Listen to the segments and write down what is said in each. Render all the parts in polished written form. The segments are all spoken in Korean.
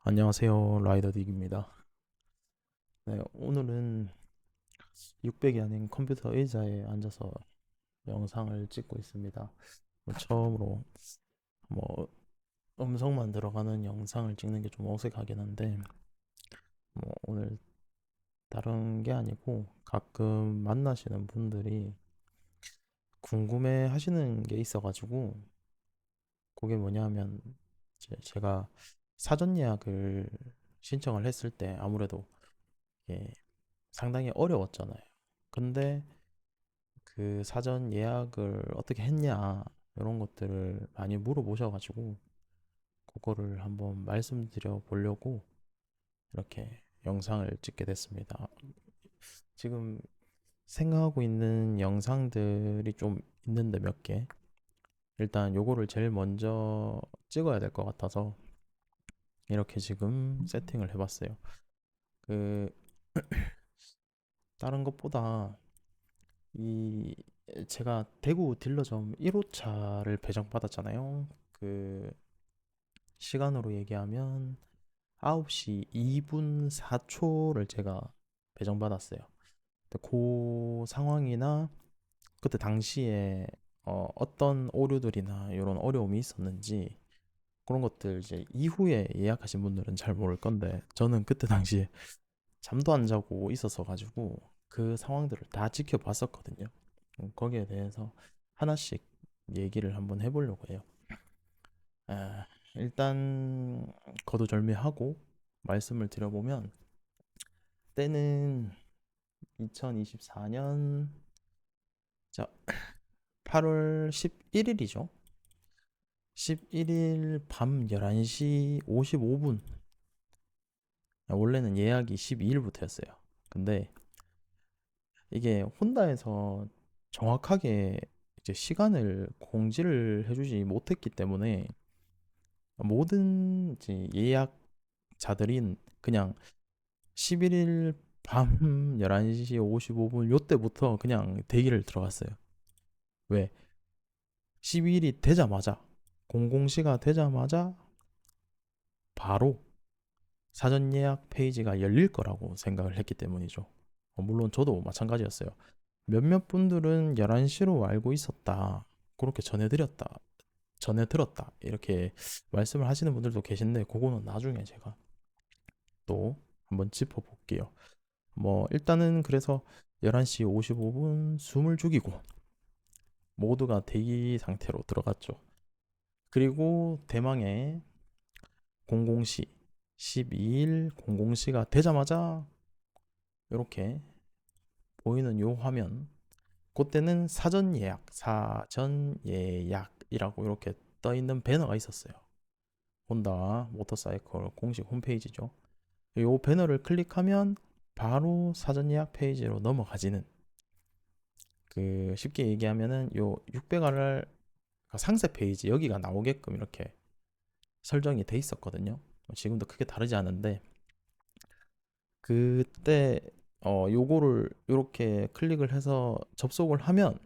안녕하세요. 라이더 딕입니다. 네, 오늘은 600이 아닌 컴퓨터 의자에 앉아서 영상을 찍고 있습니다. 처음으로 뭐 음성만 들어가는 영상을 찍는 게 좀 어색하긴 한데 오늘 다른 게 아니고 가끔 만나시는 분들이 궁금해 하시는 게 있어가지고 그게 뭐냐면 제가 사전 예약을 신청을 했을 때 아무래도 이게 상당히 어려웠잖아요. 근데 그 사전 예약을 어떻게 했냐 이런 것들을 많이 물어보셔가지고 그거를 한번 말씀드려 보려고 이렇게 영상을 찍게 됐습니다. 지금 생각하고 있는 영상들이 좀 있는데 몇 개. 일단 요거를 제일 먼저 찍어야 될 것 같아서 이렇게 지금 세팅을 해봤어요. 그 다른 것보다 이 제가 대구 딜러점 1호차를 배정받았잖아요. 그 시간으로 얘기하면 9시 2분 4초를 제가 배정받았어요. 근데 그 상황이나 그때 당시에 어떤 오류들이나 이런 어려움이 있었는지 그런 것들 이제 이후에 예약하신 분들은 잘 모를 건데 저는 그때 당시에 잠도 안 자고 있었어 가지고 그 상황들을 다 지켜봤었거든요. 거기에 대해서 하나씩 얘기를 한번 해보려고 해요. 일단 거두절미하고 말씀을 드려보면 때는 2024년 자 8월 11일이죠. 11일 밤 11시 55분. 원래는 예약이 12일부터였어요. 근데 이게 혼다에서 정확하게 이제 시간을 공지를 해주지 못했기 때문에 모든 이제 예약자들인 그냥 11일 밤 11시 55분 요때부터 그냥 대기를 들어갔어요. 왜? 12일이 되자마자 00시가 되자마자 바로 사전 예약 페이지가 열릴 거라고 생각을 했기 때문이죠. 물론 저도 마찬가지였어요. 몇몇 분들은 11시로 알고 있었다. 그렇게 전해 들었다. 이렇게 말씀을 하시는 분들도 계신데 그거는 나중에 제가 또 한번 짚어 볼게요. 일단은 그래서 11시 55분 숨을 죽이고 모두가 대기 상태로 들어갔죠. 그리고 대망의 00시 12일 00시가 되자마자 이렇게 보이는 요 화면 그때는 사전 예약이라고 이렇게 떠 있는 배너가 있었어요. 혼다 모터사이클 공식 홈페이지죠. 요 배너를 클릭하면 바로 사전 예약 페이지로 넘어가지는 그 쉽게 얘기하면은 요 600R 상세 페이지 여기가 나오게끔 이렇게 설정이 돼 있었거든요. 지금도 크게 다르지 않은데 그때 요거를 이렇게 클릭을 해서 접속을 하면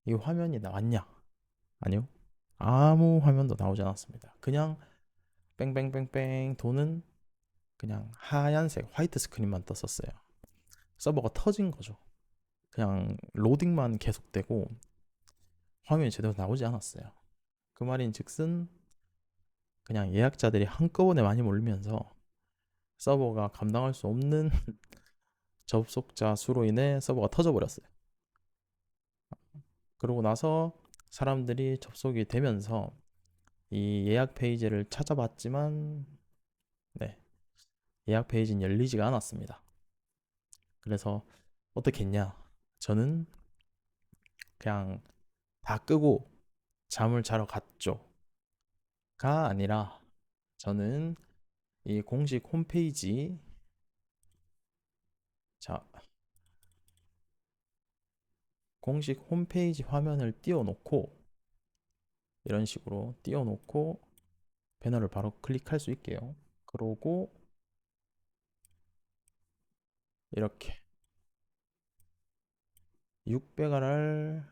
이 화면이 나왔냐? 아니요. 아무 화면도 나오지 않았습니다. 그냥 뺑뺑뺑뺑 도는 그냥 하얀색 화이트 스크린만 떴었어요. 서버가 터진 거죠. 그냥 로딩만 계속되고 화면이 제대로 나오지 않았어요. 그 말인 즉슨 그냥 예약자들이 한꺼번에 많이 몰리면서 서버가 감당할 수 없는 접속자 수로 인해 서버가 터져버렸어요. 그러고 나서 사람들이 접속이 되면서 이 예약 페이지를 찾아봤지만 네, 예약 페이지는 열리지가 않았습니다. 그래서 어떻게 했냐? 저는 그냥 다 끄고 잠을 자러 갔죠. 가 아니라 저는 이 공식 홈페이지 자 공식 홈페이지 화면을 띄워놓고 이런 식으로 띄워놓고 배너를 바로 클릭할 수 있게요. 그러고 이렇게 600R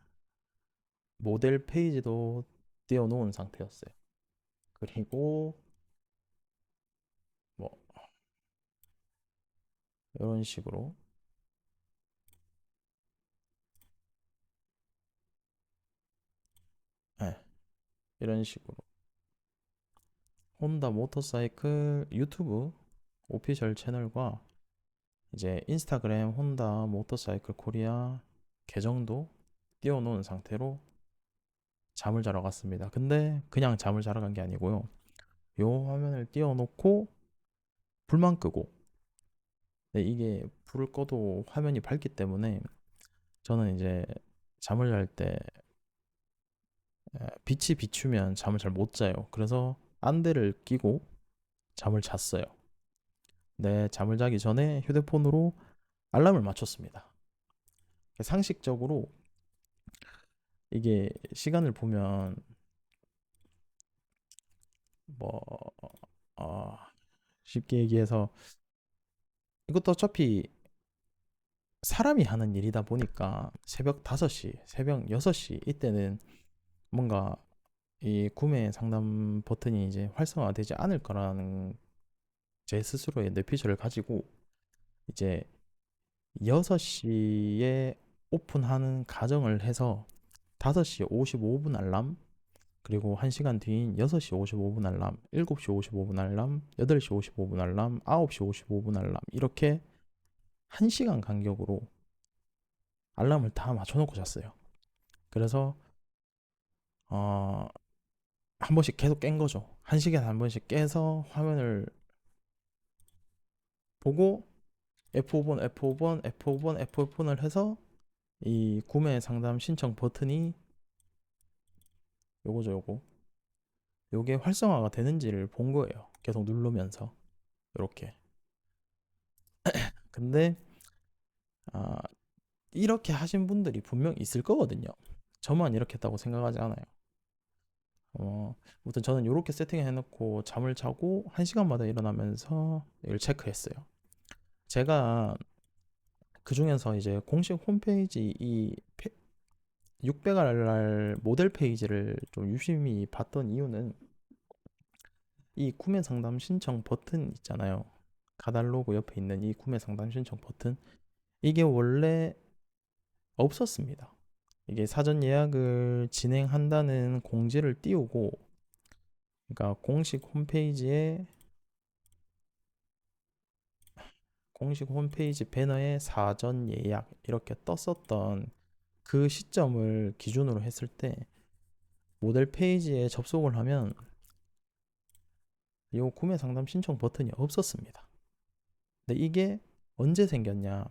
모델 페이지도 띄워놓은 상태였어요. 그리고 이런 식으로. 네, 이런 식으로 혼다 모터사이클 유튜브 오피셜 채널과 이제 인스타그램 혼다 모터사이클 코리아 계정도 띄워놓은 상태로 잠을 자러 갔습니다. 근데 그냥 잠을 자러 간 게 아니고요. 요 화면을 띄워놓고 불만 끄고, 네, 이게 불을 꺼도 화면이 밝기 때문에 저는 이제 잠을 잘 때 빛이 비추면 잠을 잘 못 자요. 그래서 안대를 끼고 잠을 잤어요. 네, 잠을 자기 전에 휴대폰으로 알람을 맞췄습니다. 상식적으로 이게 시간을 보면 뭐 어, 쉽게 얘기해서 이것도 어차피 사람이 하는 일이다 보니까 새벽 5시, 새벽 6시 이때는 뭔가 이 구매 상담 버튼이 이제 활성화되지 않을 거라는 제 스스로의 뇌피셜을 가지고 이제 6시에 오픈하는 가정을 해서 5시 55분 알람, 그리고 1시간 뒤인 6시 55분 알람, 7시 55분 알람, 8시 55분 알람, 9시 55분 알람, 이렇게 1시간 간격으로 알람을 다 맞춰놓고 잤어요. 그래서 어, 한 번씩 계속 깬 거죠. 1시간에 한 번씩 깨서 화면을 보고 F5번, F5번, F5번, F5번을 해서 이 구매 상담 신청 버튼이 요거죠, 요거. 요게 활성화가 되는지를 본 거예요. 계속 누르면서 이렇게. 근데 아, 이렇게 하신 분들이 분명 있을 거거든요. 저만 이렇게 했다고 생각하지 않아요. 아무튼 저는 이렇게 세팅해 놓고 잠을 자고 1시간마다 일어나면서 이걸 체크했어요. 제가 그 중에서 이제 공식 홈페이지 이 600R 모델 페이지를 좀 유심히 봤던 이유는 이 구매 상담 신청 버튼 있잖아요. 카달로그 옆에 있는 이 구매 상담 신청 버튼. 이게 원래 없었습니다. 이게 사전 예약을 진행한다는 공지를 띄우고, 그러니까 공식 홈페이지 배너에 사전 예약 이렇게 떴었던 그 시점을 기준으로 했을 때 모델 페이지에 접속을 하면 이 구매 상담 신청 버튼이 없었습니다. 근데 이게 언제 생겼냐?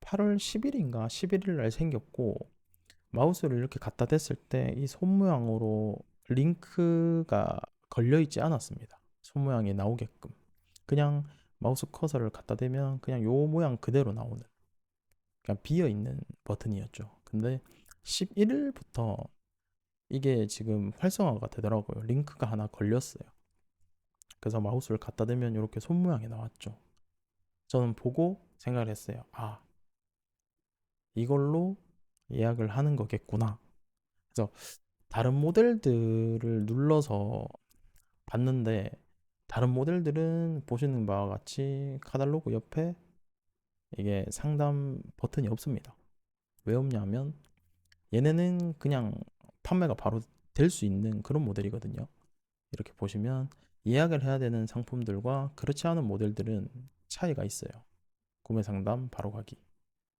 8월 10일인가 11일 날 생겼고, 마우스를 이렇게 갖다 댔을 때 이 손 모양으로 링크가 걸려 있지 않았습니다. 손 모양이 나오게끔. 그냥 마우스 커서를 갖다 대면 그냥 요 모양 그대로 나오는, 그냥 비어 있는 버튼이었죠. 근데 11일부터 이게 지금 활성화가 되더라고요. 링크가 하나 걸렸어요. 그래서 마우스를 갖다 대면 이렇게 손 모양이 나왔죠. 저는 보고 생각을 했어요. 아, 이걸로 예약을 하는 거겠구나. 그래서 다른 모델들을 눌러서 봤는데, 다른 모델들은 보시는 바와 같이 카탈로그 옆에 이게 상담 버튼이 없습니다. 왜 없냐면 얘네는 그냥 판매가 바로 될 수 있는 그런 모델이거든요. 이렇게 보시면 예약을 해야 되는 상품들과 그렇지 않은 모델들은 차이가 있어요. 구매 상담 바로 가기.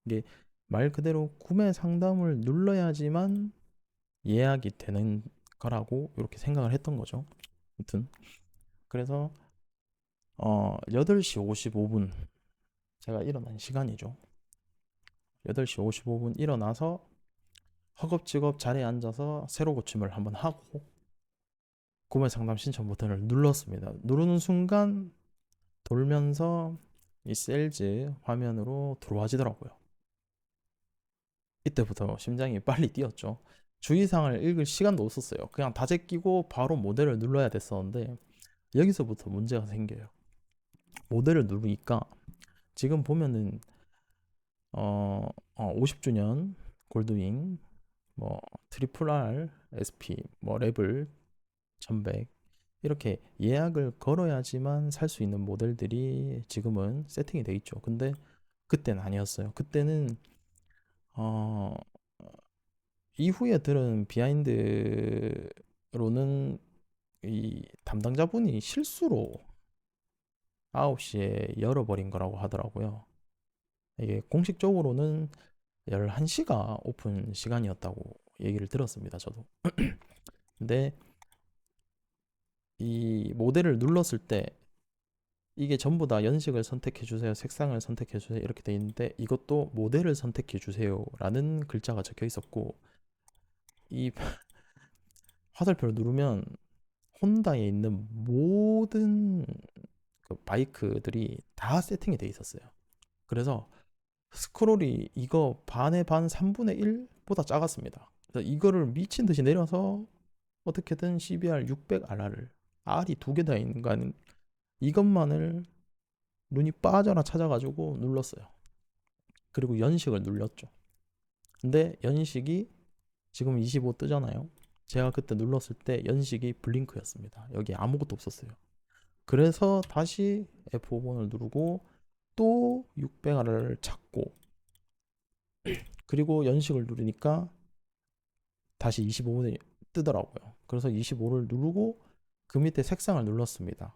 이게 말 그대로 구매 상담을 눌러야지만 예약이 되는 거라고 이렇게 생각을 했던 거죠. 아무튼 그래서 8시 55분 제가 일어난 시간이죠. 8시 55분 일어나서 허겁지겁 자리에 앉아서 새로 고침을 한번 하고 구매 상담 신청 버튼을 눌렀습니다. 누르는 순간 돌면서 이 세일즈 화면으로 들어와지더라고요. 이때부터 심장이 빨리 뛰었죠. 주의사항을 읽을 시간도 없었어요. 그냥 다 제끼고 바로 모델을 눌러야 됐었는데 여기서부터 문제가 생겨요. 모델을 누르니까 지금 보면은 50주년 골드윙, 뭐 트리플 R, SP, 뭐 레벨 1100 이렇게 예약을 걸어야지만 살 수 있는 모델들이 지금은 세팅이 돼 있죠. 근데 그때는 아니었어요. 그때는 어 이후에 들은 비하인드로는 이 담당자분이 실수로 9시에 열어버린 거라고 하더라고요. 이게 공식적으로는 11시가 오픈 시간이었다고 얘기를 들었습니다, 저도. 근데 이 모델을 눌렀을 때 이게 전부 다 연식을 선택해 주세요, 색상을 선택해 주세요 이렇게 돼 있는데 이것도 모델을 선택해 주세요라는 글자가 적혀 있었고 이 화살표를 누르면 혼다에 있는 모든 그 바이크들이 다 세팅이 돼 있었어요. 그래서 스크롤이 이거 반의 반 3분의 1보다 작았습니다. 그래서 이거를 미친 듯이 내려서 어떻게든 CBR 600RR을 R이 두 개 다 있는 거 아닌 이것만을 눈이 빠져나 찾아가지고 눌렀어요. 그리고 연식을 눌렀죠. 근데 연식이 지금 25 뜨잖아요. 제가 그때 눌렀을 때 연식이 블링크였습니다. 여기 아무것도 없었어요. 그래서 다시 F5번을 누르고 또 600R을 찾고 그리고 연식을 누르니까 다시 25번이 뜨더라고요. 그래서 25를 누르고 그 밑에 색상을 눌렀습니다.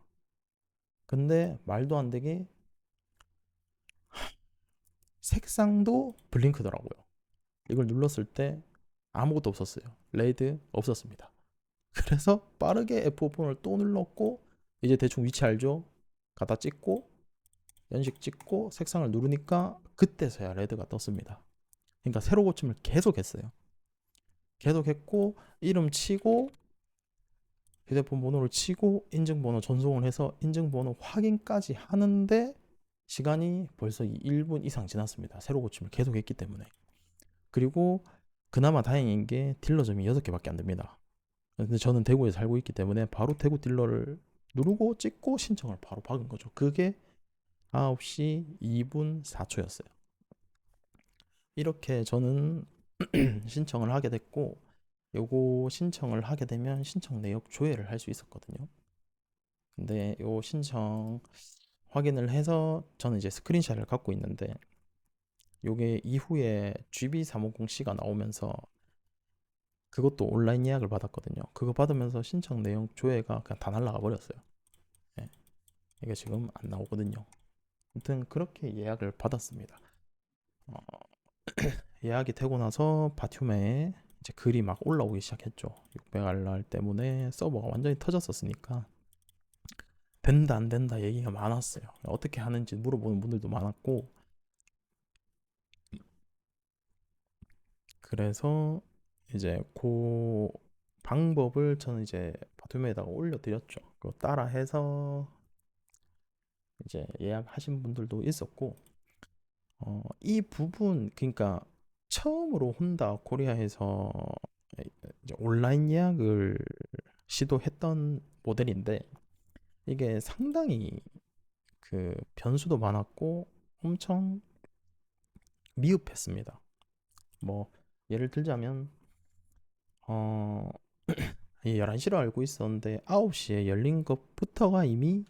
근데 말도 안 되게 색상도 블링크더라고요. 이걸 눌렀을 때 아무것도 없었어요. 레드 없었습니다. 그래서 빠르게 F5번을 또 눌렀고 이제 대충 위치 알죠? 갖다 찍고 연식 찍고 색상을 누르니까 그때서야 레드가 떴습니다. 그러니까 새로 고침을 계속 했어요. 계속 했고 이름 치고 휴대폰 번호를 치고 인증번호 전송을 해서 인증번호 확인까지 하는데 시간이 벌써 1분 이상 지났습니다. 새로 고침을 계속 했기 때문에. 그리고 그나마 다행인 게 딜러점이 6개밖에 안 됩니다. 근데 저는 대구에 살고 있기 때문에 바로 대구 딜러를 누르고 찍고 신청을 바로 박은 거죠. 그게 9시 2분 4초였어요. 이렇게 저는 신청을 하게 됐고 요거 신청을 하게 되면 신청 내역 조회를 할 수 있었거든요. 근데 요 신청 확인을 해서 저는 이제 스크린샷을 갖고 있는데 요게 이후에 GB350C가 나오면서 그것도 온라인 예약을 받았거든요. 그거 받으면서 신청 내용 조회가 그냥 다 날라가 버렸어요. 네. 이게 지금 안 나오거든요. 아무튼 그렇게 예약을 받았습니다. 어, 예약이 되고 나서 바튬에 이제 글이 막 올라오기 시작했죠. 600RR 때문에 서버가 완전히 터졌었으니까 된다 안 된다 얘기가 많았어요. 어떻게 하는지 물어보는 분들도 많았고 그래서 이제 그 방법을 저는 이제 바툼에다가 올려드렸죠. 그거 따라 해서 이제 예약하신 분들도 있었고 이 부분 그러니까 처음으로 혼다 코리아에서 이제 온라인 예약을 시도했던 모델인데 이게 상당히 그 변수도 많았고 엄청 미흡했습니다. 뭐 예를 들자면 어 11시로 알고 있었는데 9시에 열린 것부터가 이미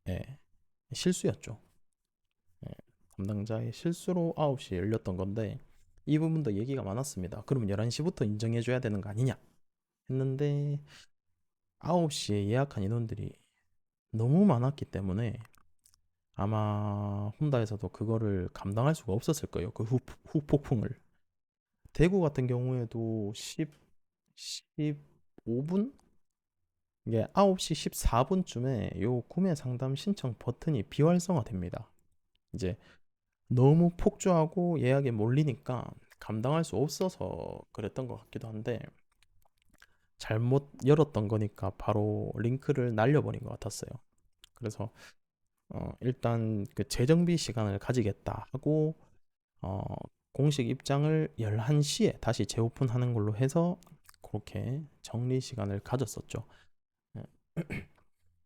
예, 실수였죠. 예, 담당자의 실수로 9시에 열렸던 건데 이 부분도 얘기가 많았습니다. 그러면 11시부터 인정해줘야 되는 거 아니냐 했는데 9시에 예약한 인원들이 너무 많았기 때문에 아마 혼다에서도 그거를 감당할 수가 없었을 거예요. 그 후폭풍을. 대구 같은 경우에도 15분? 이게 9시 14분쯤에 요 구매 상담 신청 버튼이 비활성화 됩니다. 이제 너무 폭주하고 예약에 몰리니까 감당할 수 없어서 그랬던 것 같기도 한데 잘못 열었던 거니까 바로 링크를 날려버린 것 같았어요. 그래서 일단 그 재정비 시간을 가지겠다 하고 어, 공식 입장을 11시에 다시 재오픈하는 걸로 해서 그렇게 정리 시간을 가졌었죠. 예.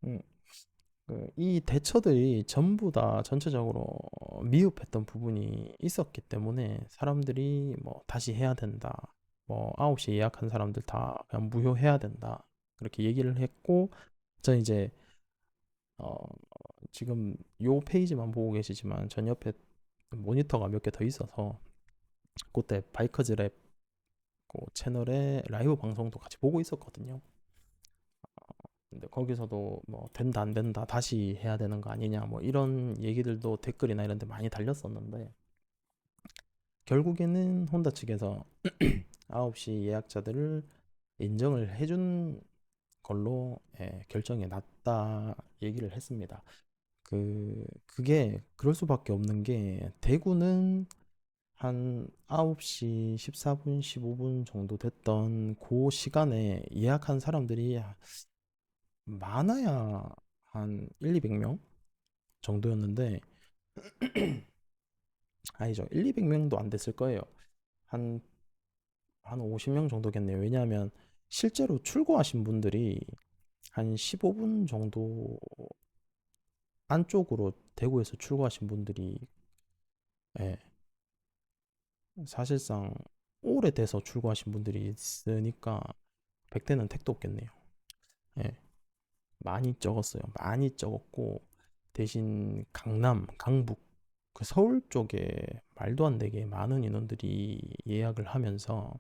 음, 이 대처들이 전부 다 전체적으로 미흡했던 부분이 있었기 때문에 사람들이 뭐 다시 해야 된다. 뭐 9시 예약한 사람들 다 그냥 무효해야 된다. 그렇게 얘기를 했고 저 이제 어, 지금 요 페이지만 보고 계시지만 전 옆에 모니터가 몇 개 더 있어서 그때 바이커즈 랩 그 채널에 라이브 방송도 같이 보고 있었거든요. 근데 거기서도 뭐 된다 안 된다 다시 해야 되는 거 아니냐 뭐 이런 얘기들도 댓글이나 이런 데 많이 달렸었는데 결국에는 혼다 측에서 9시 예약자들을 인정을 해준 걸로 결정이 났다 얘기를 했습니다. 그게 그럴 수밖에 없는 게 대구는 한 9시 14분, 15분 정도 됐던 그 시간에 예약한 사람들이 많아야 한 1, 200명 정도였는데 아니죠. 1, 200명도 안 됐을 거예요. 한, 한 50명 정도겠네요. 왜냐하면 실제로 출고하신 분들이 한 15분 정도 안쪽으로 대구에서 출고하신 분들이 예, 사실상 오래돼서 출고하신 분들이 있으니까 100대는 택도 없겠네요. 예, 많이 적었어요. 많이 적었고 대신 강남, 강북, 그 서울 쪽에 말도 안 되게 많은 인원들이 예약을 하면서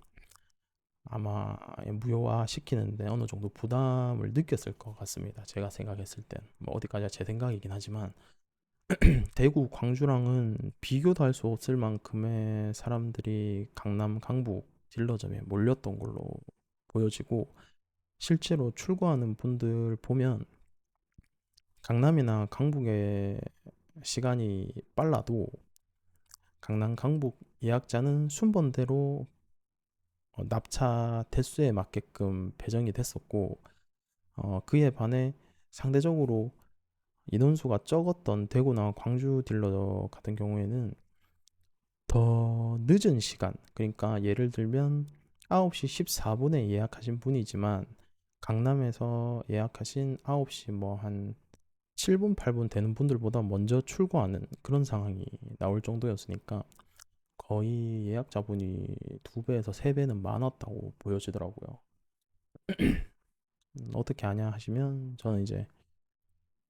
아마 무효화 시키는데 어느 정도 부담을 느꼈을 것 같습니다. 제가 생각했을 땐. 뭐 어디까지가 제 생각이긴 하지만 대구, 광주랑은 비교도 할 수 없을 만큼의 사람들이 강남, 강북 딜러점에 몰렸던 걸로 보여지고 실제로 출고하는 분들 보면 강남이나 강북의 시간이 빨라도 강남, 강북 예약자는 순번대로 납차 대수에 맞게끔 배정이 됐었고 그에 반해 상대적으로 인원수가 적었던 대구나 광주 딜러 같은 경우에는 더 늦은 시간, 그러니까 예를 들면 9시 14분에 예약하신 분이지만 강남에서 예약하신 9시 뭐 한 7분, 8분 되는 분들보다 먼저 출고하는 그런 상황이 나올 정도였으니까 거의 예약자분이 2배에서 3배는 많았다고 보여지더라고요. 어떻게 아냐 하시면 저는 이제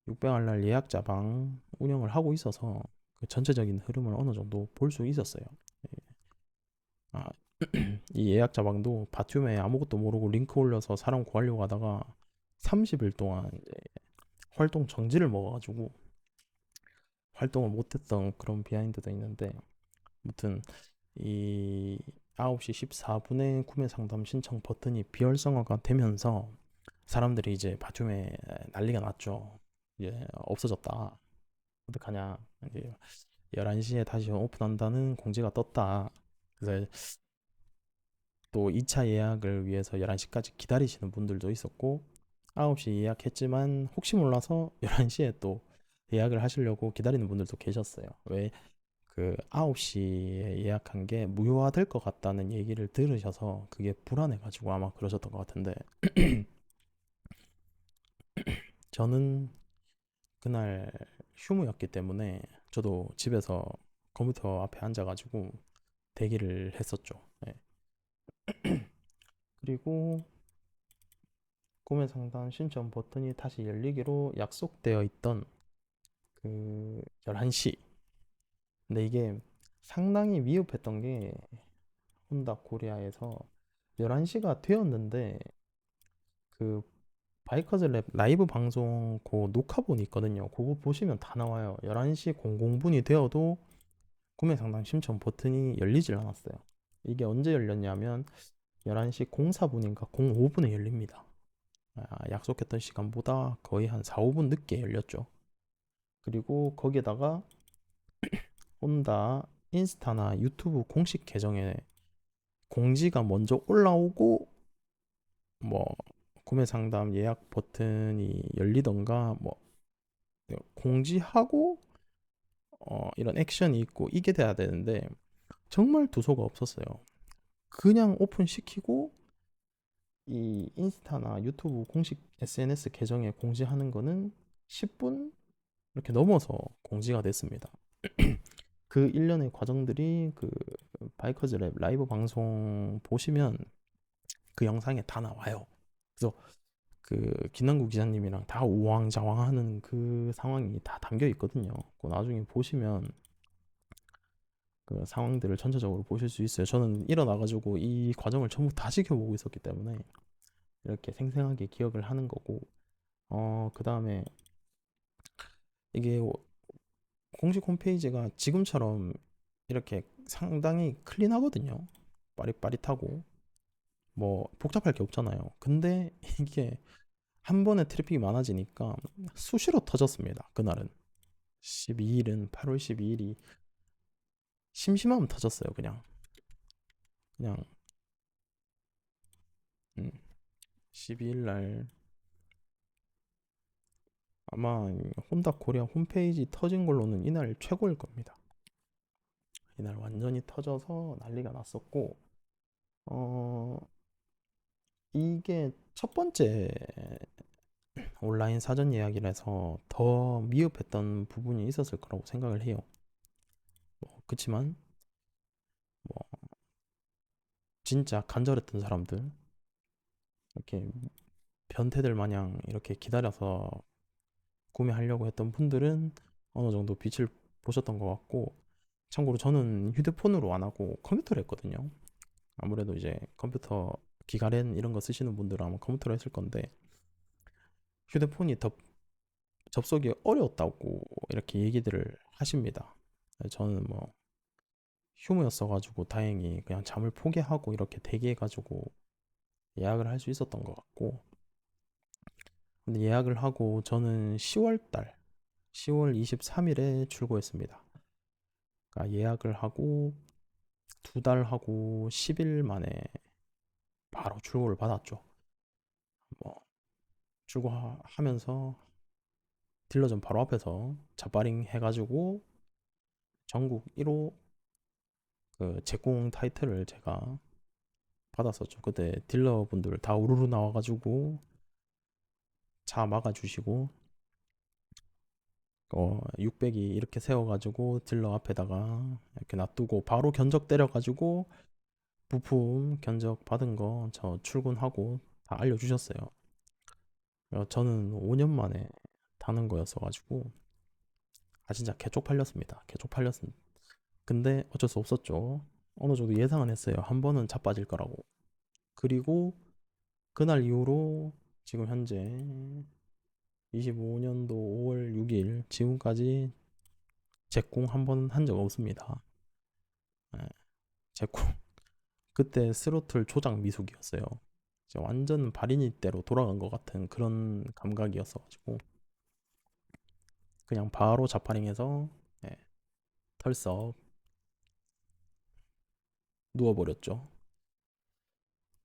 600알 날 예약자방 운영을 하고 있어서 그 전체적인 흐름을 어느 정도 볼 수 있었어요. 아, 이 예약자방도 바툼에 아무것도 모르고 링크 올려서 사람 구하려고 하다가 30일 동안 이제 활동 정지를 먹어가지고 활동을 못했던 그런 비하인드도 있는데 아무튼 이 9시 14분에 구매 상담 신청 버튼이 비활성화가 되면서 사람들이 이제 바툼에 난리가 났죠. 이제 없어졌다. 어떡하냐. 이제 11시에 다시 오픈한다는 공지가 떴다. 그래서 또 2차 예약을 위해서 11시까지 기다리시는 분들도 있었고 9시 예약했지만 혹시 몰라서 11시에 또 예약을 하시려고 기다리는 분들도 계셨어요. 왜? 그 9시에 예약한 게 무효화될 것 같다는 얘기를 들으셔서 그게 불안해가지고 아마 그러셨던 것 같은데 저는 그날 휴무였기 때문에 저도 집에서 컴퓨터 앞에 앉아가지고 대기를 했었죠. 네. 그리고 구매 상담 신청 버튼이 다시 열리기로 약속되어 있던 그 11시. 근데 이게 상당히 미흡했던 게 혼다 코리아에서 11시가 되었는데 그 바이커즈 랩 라이브 방송 그 녹화본이 있거든요. 그거 보시면 다 나와요. 11시 00분이 되어도 구매 상담 신청 버튼이 열리질 않았어요. 이게 언제 열렸냐면 11시 04분인가 05분에 열립니다. 약속했던 시간보다 거의 한 4, 5분 늦게 열렸죠. 그리고 거기에다가 혼다 인스타나 유튜브 공식 계정에 공지가 먼저 올라오고 뭐 구매 상담 예약 버튼이 열리던가 뭐 공지하고 이런 액션이 있고 이게 돼야 되는데 정말 두서가 없었어요. 그냥 오픈시키고 이 인스타나 유튜브 공식 SNS 계정에 공지하는 거는 10분 이렇게 넘어서 공지가 됐습니다. 그 일련의 과정들이 그 바이커즈 랩 라이브 방송 보시면 그 영상에 다 나와요. 그래서 그 김남국 기자님이랑 다 우왕좌왕하는 그 상황이 다 담겨 있거든요. 그 나중에 보시면 그 상황들을 전체적으로 보실 수 있어요. 저는 일어나가지고 이 과정을 전부 다 지켜보고 있었기 때문에 이렇게 생생하게 기억을 하는 거고, 그 다음에 이게 공식 홈페이지가 지금처럼 이렇게 상당히 클린하거든요. 빠릿빠릿하고 뭐 복잡할 게 없잖아요. 근데 이게 한 번에 트래픽이 많아지니까 수시로 터졌습니다. 그날은 12일은 8월 12일이 심심하면 터졌어요. 그냥 12일 날 아마 혼다 코리아 홈페이지 터진 걸로는 이날 최고일 겁니다. 이날 완전히 터져서 난리가 났었고, 어 이게 첫 번째 온라인 사전 예약이라서 더 미흡했던 부분이 있었을 거라고 생각을 해요. 그치만 뭐 진짜 간절했던 사람들, 이렇게 변태들 마냥 이렇게 기다려서 구매하려고 했던 분들은 어느 정도 빛을 보셨던 것 같고, 참고로 저는 휴대폰으로 안 하고 컴퓨터로 했거든요. 아무래도 이제 컴퓨터 기가랜 이런 거 쓰시는 분들은 아마 컴퓨터로 했을 건데, 휴대폰이 더 접속이 어려웠다고 이렇게 얘기들을 하십니다. 저는 뭐 휴무였어가지고 다행히 그냥 잠을 포기하고 이렇게 대기해가지고 예약을 할 수 있었던 것 같고, 근데 예약을 하고 저는 10월 23일에 출고했습니다. 그러니까 예약을 하고 2달 하고 10일 만에 바로 출고를 받았죠. 뭐 출고하면서 딜러점 바로 앞에서 자바링 해가지고 전국 1호 그 제공 타이틀을 제가 받았었죠. 그때 딜러분들 다 우르르 나와가지고 차 막아주시고, 600이 이렇게 세워가지고 딜러 앞에다가 이렇게 놔두고 바로 견적 때려가지고 부품 견적 받은 거 저 출근하고 다 알려주셨어요. 저는 5년 만에 다는 거였어가지고 진짜 개쪽팔렸습니다. 개쪽팔렸습니다. 근데 어쩔 수 없었죠. 어느 정도 예상은 했어요. 한 번은 자빠질 거라고. 그리고 그날 이후로 지금 현재 25년도 5월 6일 지금까지 재공 한 번 한 적 없습니다. 예, 재공 그때 스로틀 조작 미숙이었어요. 완전 발인이대로 돌아간 것 같은 그런 감각이었어가지고 그냥 바로 자파링해서 예, 털썩 누워버렸죠.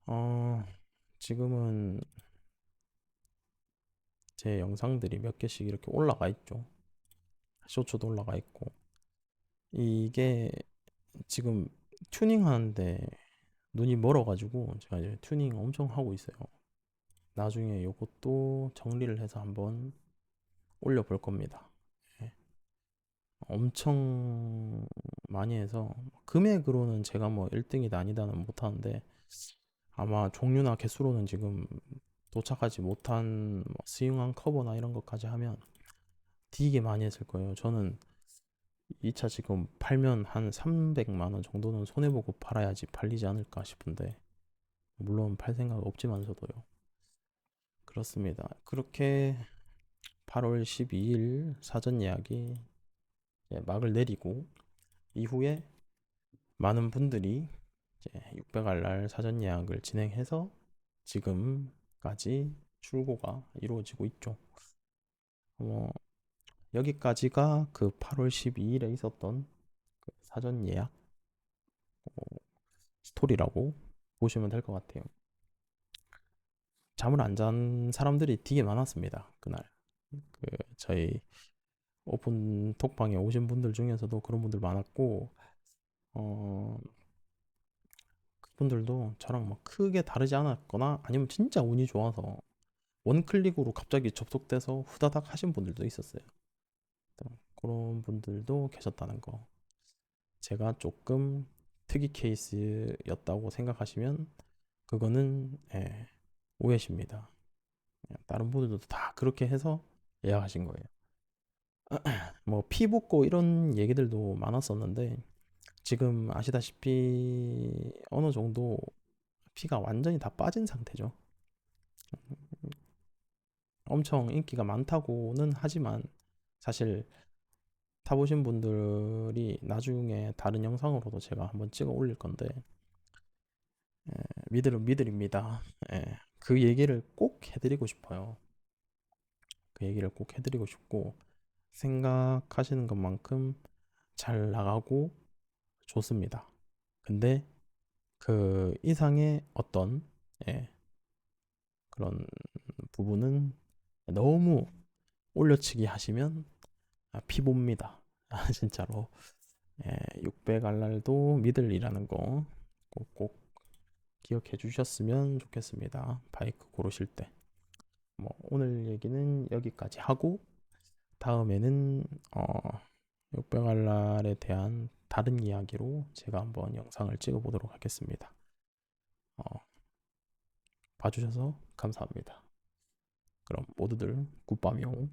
어, 지금은 제 영상들이 몇 개씩 이렇게 올라가 있죠. 쇼츠도 올라가 있고, 이게 지금 튜닝하는데 눈이 멀어가지고 제가 이제 튜닝 엄청 하고 있어요. 나중에 이것도 정리를 해서 한번 올려볼 겁니다. 예, 엄청 많이 해서 금액으로는 제가 뭐 1등이다 아니다는 못하는데 아마 종류나 개수로는 지금 도착하지 못한 뭐 스윙한 커버나 이런 것까지 하면 되게 많이 했을 거예요. 저는 이 차 지금 팔면 한 300만 원 정도는 손해보고 팔아야지 팔리지 않을까 싶은데, 물론 팔 생각 없지만서도요. 그렇습니다. 그렇게 8월 12일 사전 예약이 막을 내리고, 이후에 많은 분들이 이제 600알 날 사전 예약을 진행해서 지금까지 출고가 이루어지고 있죠. 어, 여기까지가 그 8월 12일에 있었던 그 사전 예약 스토리라고 보시면 될 것 같아요. 잠을 안 잔 사람들이 되게 많았습니다. 그날. 저희 오픈 톡방에 오신 분들 중에서도 그런 분들 많았고, 어, 그분들도 저랑 막 크게 다르지 않았거나 아니면 진짜 운이 좋아서 원클릭으로 갑자기 접속돼서 후다닥 하신 분들도 있었어요. 그런 분들도 계셨다는 거. 제가 조금 특이 케이스였다고 생각하시면 그거는 오해십니다. 다른 분들도 다 그렇게 해서 예약하신 거예요. 뭐 피 붓고 이런 얘기들도 많았었는데 지금 아시다시피 어느 정도 피가 완전히 다 빠진 상태죠. 엄청 인기가 많다고는 하지만 사실 타보신 분들이 나중에 다른 영상으로도 제가 한번 찍어 올릴 건데 미들은 미들입니다. 예, 그 얘기를 꼭 해드리고 싶어요. 그 얘기를 꼭 해드리고 싶고 생각하시는 것만큼 잘 나가고 좋습니다. 근데 그 이상의 어떤 예, 그런 부분은 너무 올려치기 하시면 피봅니다. 진짜로. 600알랄도 미들이라는 거 꼭 기억해 주셨으면 좋겠습니다. 바이크 고르실 때. 뭐 오늘 얘기는 여기까지 하고 다음에는 600알랄에 대한 다른 이야기로 제가 한번 영상을 찍어 보도록 하겠습니다. 어, 봐주셔서 감사합니다. 그럼 모두들 굿밤이요.